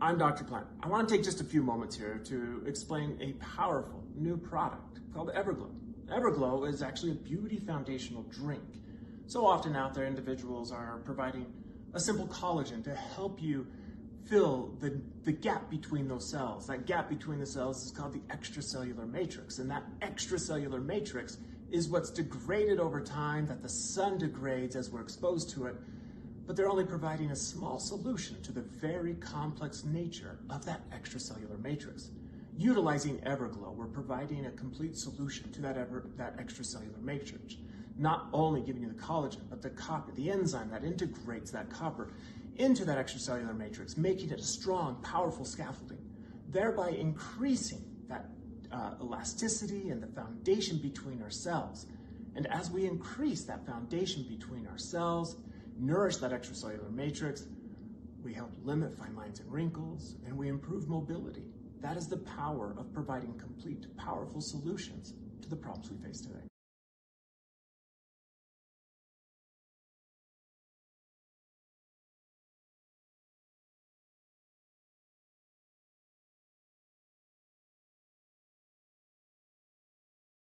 I'm Dr. Glenn. I want to take just a few moments here to explain a powerful new product called EverGlow. EverGlow is actually a beauty foundational drink. So often out there, individuals are providing a simple collagen to help you fill the gap between those cells. That gap between the cells is called the extracellular matrix, and that extracellular matrix is what's degraded over time, that the sun degrades as we're exposed to it, but they're only providing a small solution to the very complex nature of that extracellular matrix. Utilizing EverGlow, we're providing a complete solution to that extracellular matrix. Not only giving you the collagen, but the copper, the enzyme that integrates that copper into that extracellular matrix, making it a strong, powerful scaffolding, thereby increasing that elasticity and the foundation between our cells. And as we increase that foundation between our cells, nourish that extracellular matrix, we help limit fine lines and wrinkles, and we improve mobility. That is the power of providing complete, powerful solutions to the problems we face today.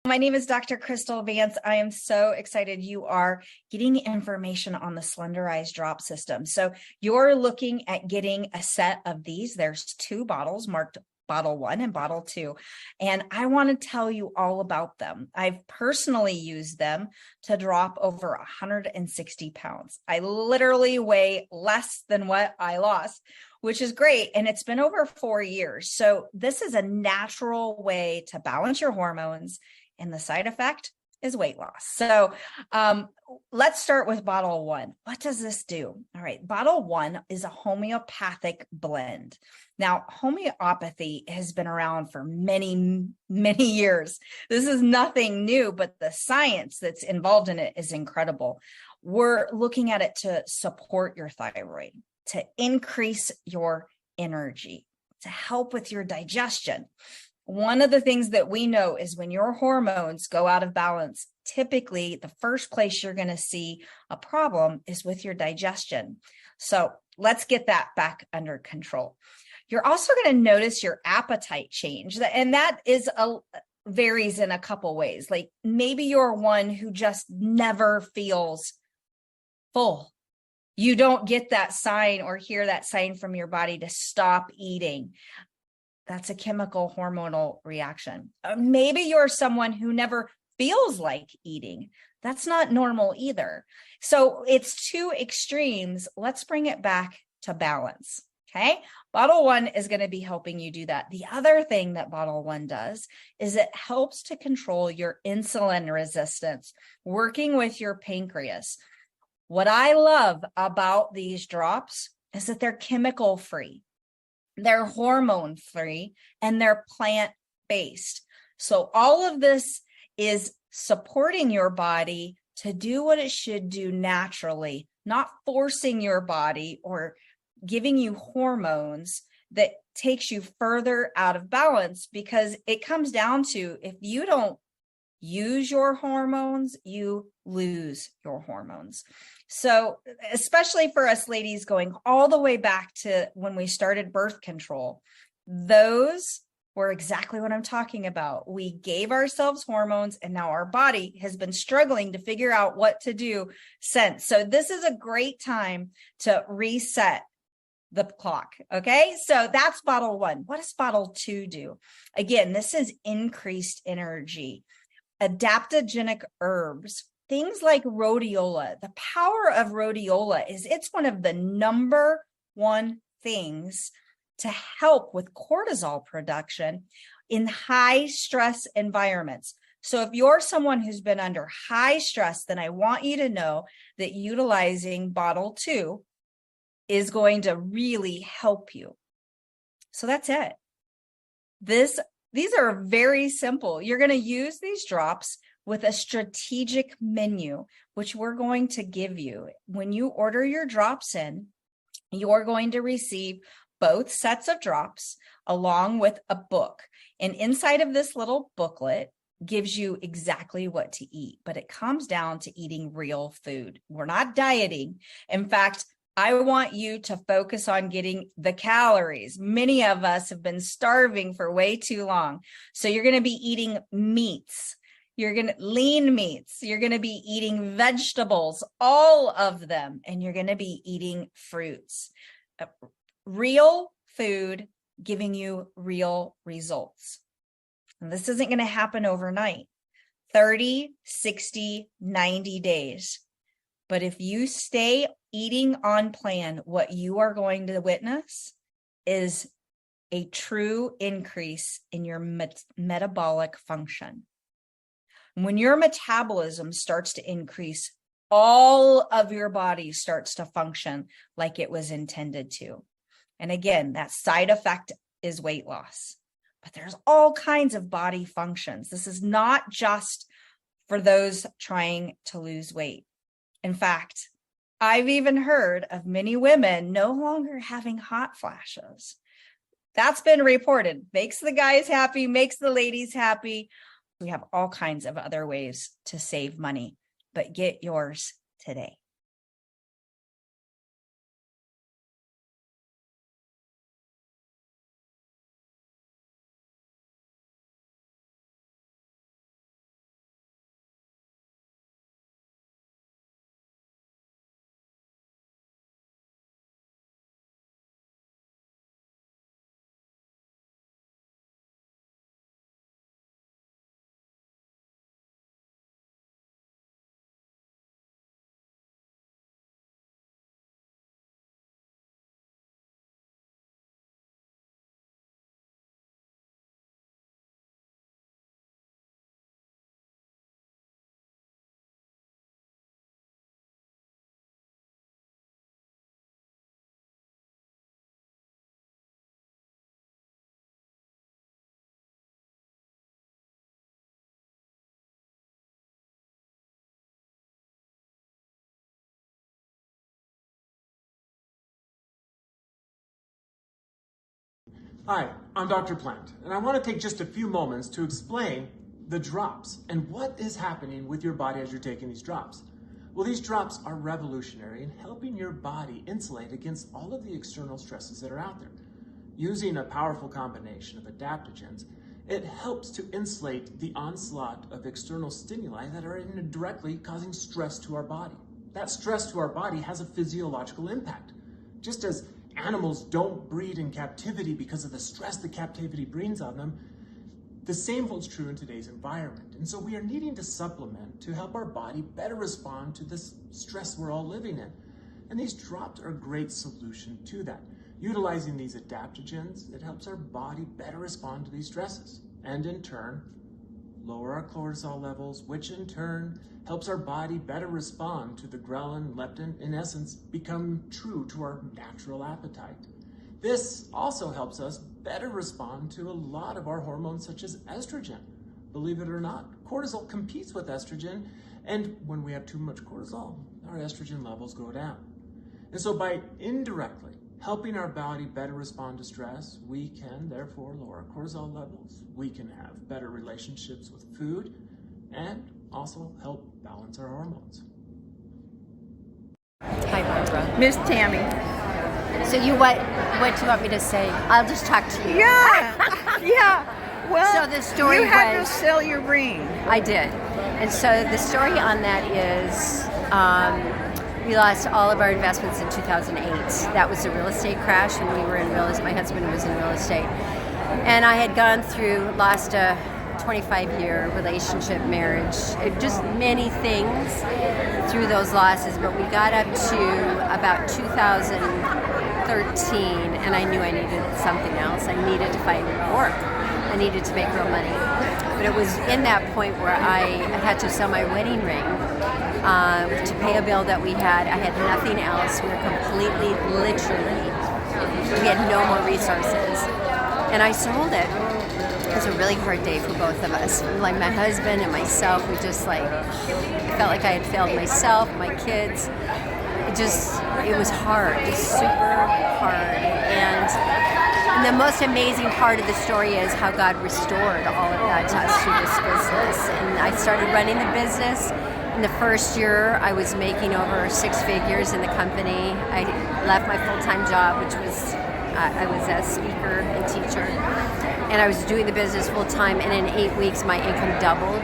My name is Dr. Crystal Vance. I am so excited you are getting information on the Slenderize drop system. So you're looking at getting a set of these. There's 2 bottles marked bottle 1 and bottle 2. And I want to tell you all about them. I've personally used them to drop over 160 pounds. I literally weigh less than what I lost, which is great. And it's been over 4 years. So this is a natural way to balance your hormones. And the side effect is weight loss. So let's start with bottle 1. What does this do? All right, bottle 1 is a homeopathic blend. Now, homeopathy has been around for many, many years. This is nothing new, but the science that's involved in it is incredible. We're looking at it to support your thyroid, to increase your energy, to help with your digestion. One of the things that we know is when your hormones go out of balance, typically the first place you're going to see a problem is with your digestion. So let's get that back under control. You're also going to notice your appetite change, and that varies in a couple ways. Like maybe you're one who just never feels full. You don't get that sign or hear that sign from your body to stop eating. That's a chemical hormonal reaction. Maybe you're someone who never feels like eating. That's not normal either. So it's 2 extremes. Let's bring it back to balance. Okay. Bottle 1 is going to be helping you do that. The other thing that bottle 1 does is it helps to control your insulin resistance, working with your pancreas. What I love about these drops is that they're chemical free. They're hormone free and they're plant-based. So all of this is supporting your body to do what it should do naturally, not forcing your body or giving you hormones that takes you further out of balance, because it comes down to if you don't use your hormones, you lose your hormones. So especially for us ladies going all the way back to when we started birth control, those were exactly what I'm talking about. We gave ourselves hormones and now our body has been struggling to figure out what to do since. So this is a great time to reset the clock. Okay. So that's bottle 1. What does bottle 2 do? Again, this is increased energy, adaptogenic herbs, things like rhodiola. The power of rhodiola is it's one of the number 1 things to help with cortisol production in high stress environments. So if you're someone who's been under high stress, then I want you to know that utilizing bottle 2 is going to really help you. So that's it. These are very simple. You're going to use these drops with a strategic menu, which we're going to give you. When you order your drops in, you're going to receive both sets of drops along with a book. And inside of this little booklet gives you exactly what to eat, but it comes down to eating real food. We're not dieting. In fact, I want you to focus on getting the calories. Many of us have been starving for way too long. So you're going to be eating meats. You're going to lean meats. You're going to be eating vegetables, all of them. And you're going to be eating fruits. Real food giving you real results. And this isn't going to happen overnight. 30, 60, 90 days. But if you stay eating on plan, what you are going to witness is a true increase in your metabolic function. When your metabolism starts to increase, all of your body starts to function like it was intended to. And again, that side effect is weight loss. But there's all kinds of body functions. This is not just for those trying to lose weight. In fact, I've even heard of many women no longer having hot flashes. That's been reported. Makes the guys happy, makes the ladies happy. We have all kinds of other ways to save money, but get yours today. Hi, I'm Dr. Plant, and I want to take just a few moments to explain the drops and what is happening with your body as you're taking these drops. Well, these drops are revolutionary in helping your body insulate against all of the external stresses that are out there. Using a powerful combination of adaptogens, it helps to insulate the onslaught of external stimuli that are indirectly causing stress to our body. That stress to our body has a physiological impact. Just as animals don't breed in captivity because of the stress that captivity brings on them, the same holds true in today's environment. And so we are needing to supplement to help our body better respond to this stress we're all living in. And these drops are a great solution to that. Utilizing these adaptogens, it helps our body better respond to these stresses and in turn, lower our cortisol levels, which in turn helps our body better respond to the ghrelin, leptin, in essence, become true to our natural appetite. This also helps us better respond to a lot of our hormones such as estrogen. Believe it or not, cortisol competes with estrogen, and when we have too much cortisol, our estrogen levels go down. And so by indirectly helping our body better respond to stress, we can therefore lower our cortisol levels, we can have better relationships with food, and also help balance our hormones. Hi, Barbara. Miss Tammy. So what do you want me to say? I'll just talk to you. Yeah, yeah. Well, So the story you had was- to sell your ring. I did. And so the story on that is we lost all of our investments in 2008. That was a real estate crash, and we were in real estate. My husband was in real estate. And I had lost a 25-year relationship, marriage, just many things through those losses. But we got up to about 2013, and I knew I needed something else. I needed to find work. I needed to make real money. But it was in that point where I had to sell my wedding ring to pay a bill that we had. I had nothing else. We were completely, literally, we had no more resources. And I sold it. It was a really hard day for both of us. Like my husband and myself, we just I felt like I had failed myself, my kids. It was hard, just super hard. And the most amazing part of the story is how God restored all of that to us through this business. And I started running the business, In the first year, I was making over 6 figures in the company. I left my full-time job, which was I was a speaker and teacher, and I was doing the business full-time, and in 8 weeks my income doubled,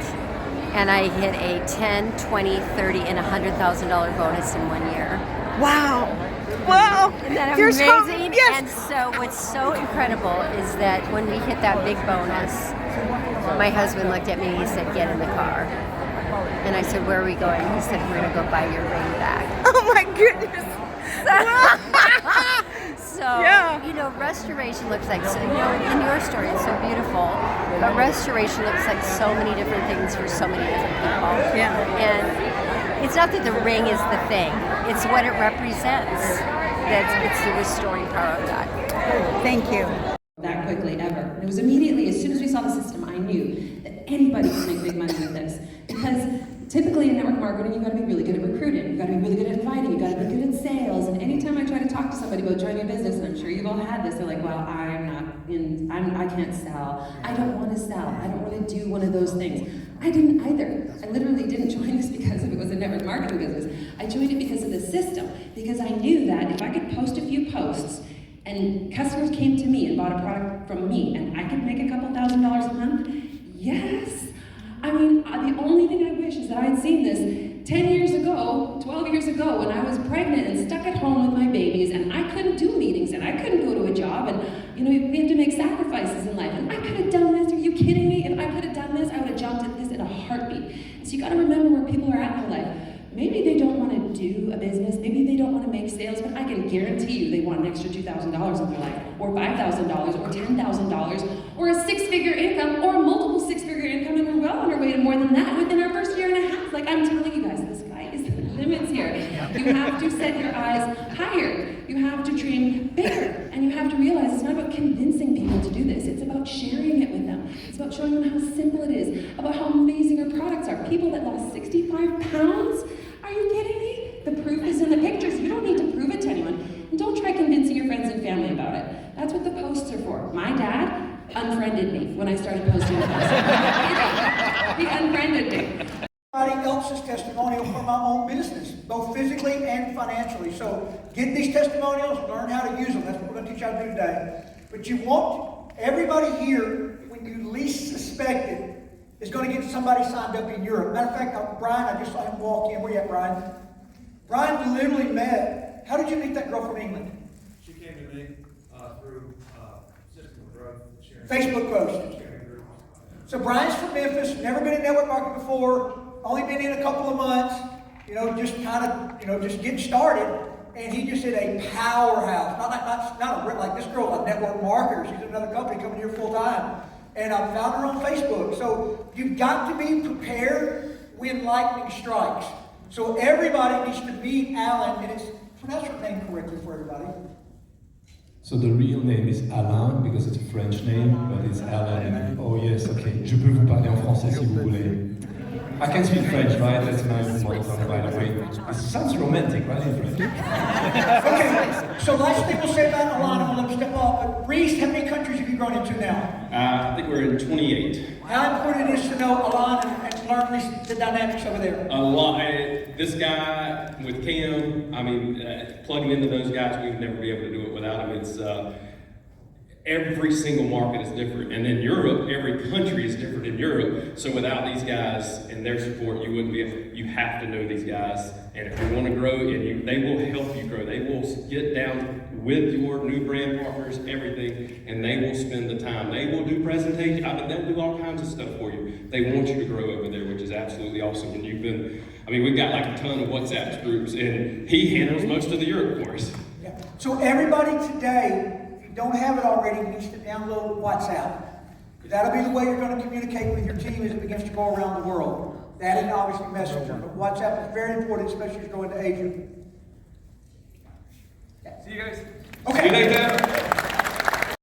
and I hit a $10, $20, $30, and $100,000 bonus in 1 year. Wow. Wow. Isn't that There's amazing? hope. Yes. And so what's so incredible is that when we hit that big bonus, my husband looked at me and he said, "Get in the car." And I said, "Where are we going?" He said, "We're going to go buy your ring back." Oh my goodness. So, Yeah. you know, restoration looks like, so, you know, in your story, it's so beautiful, but restoration looks like so many different things for so many different people. Yeah. And it's not that the ring is the thing, it's what it represents. It's the restoring power of God. Thank you. That quickly ever. And it was immediately, as soon as we saw the system, I knew that anybody could make big money with this. Because typically in network marketing, you've got to be really good at recruiting, you've got to be really good at inviting, you've got to be good at sales. And anytime I try to talk to somebody about joining a business, and I'm sure you've all had this, they're like, "Well, I can't sell. I don't want to sell. I don't want to do one of those things." I didn't either. I literally didn't join this because it was a network marketing business. I joined it because of the system, because I knew that if I could post a few posts and customers came to me and bought a product from me and I could make a couple $1,000s a month, yes. I mean, the only thing I wish is that I had seen this 10 years ago, 12 years ago, when I was pregnant and stuck at home with my babies, and I couldn't do meetings, and I couldn't go to a job, and you know, we have to make sacrifices in life. And I could have done this. Are you kidding me? If I could have done this, I would have jumped at this in a heartbeat. So you got to remember where people are at in their life. Maybe they don't want to do a business, maybe they don't want to make sales, but I can guarantee you they want an extra $2,000 in their life, or $5,000, or $10,000, or a 6-figure income, or a multiple 6-figure income, and we're well on our way to more than that within our first year and a half. Like, I'm telling you guys, the sky is the limits here. You have to set your eyes higher. You have to dream bigger. And you have to realize it's not about convincing people to do this. It's about sharing it with them. It's about showing them how simple it is, about how amazing our products are. People that lost 65 pounds, are you kidding me? The proof is in the pictures. You don't need to prove it to anyone. And don't try convincing your friends and family about it. That's what the posts are for. My dad unfriended me when I started posting posts. He unfriended me. Somebody else's testimonial for my own business, both physically and financially. So get these testimonials, learn how to use them. That's what we're going to teach you how to do today. But you want everybody here, when you least suspect it, is going to get somebody signed up in Europe. Matter of fact, Brian, I just saw him walk in. Where you at, Brian? Brian literally met. How did you meet that girl from England? She came to me through System of Growth. Facebook post. So Brian's from Memphis, never been in network marketing before, only been in a couple of months, you know, just kind of, you know, just getting started. And he just hit a powerhouse. Not like this girl's a network marketer. She's in another company coming here full time. And I found her on Facebook. So you've got to be prepared when lightning strikes. So everybody needs to meet Alan, and pronounce her name correctly for everybody. So the real name is Alain, because it's a French name, but it's Alain. Oh yes, okay. Je peux vous parler en français si vous voulez. I can speak French, right? That's my mother tongue, by the way. It sounds romantic, right, in French? Okay, so last thing we'll say about Alain, and we'll let him step off. But Reese, how many countries have you grown into now? I think we're in 28. How important it is to know Alain and learn the dynamics over there? A lot. This guy with Cam, I mean, plugging into those guys, we'd never be able to do it without him. It's every single market is different, and in Europe, every country is different in Europe. So without these guys and their support, you wouldn't be able. You have to know these guys, and if you want to grow, they will help you grow. They will get down with your new brand partners, everything, and they will spend the time. They will do presentations. I mean, they'll do all kinds of stuff for you. They want you to grow over there, which is absolutely awesome. And we've got like a ton of WhatsApp groups, and he handles most of the Europe for us. Yeah. So everybody today, if you don't have it already, needs to download WhatsApp. That'll be the way you're going to communicate with your team as it begins to go around the world. That and obviously Messenger, but WhatsApp is very important, especially as you go into Asia. See you guys. Okay. See you later.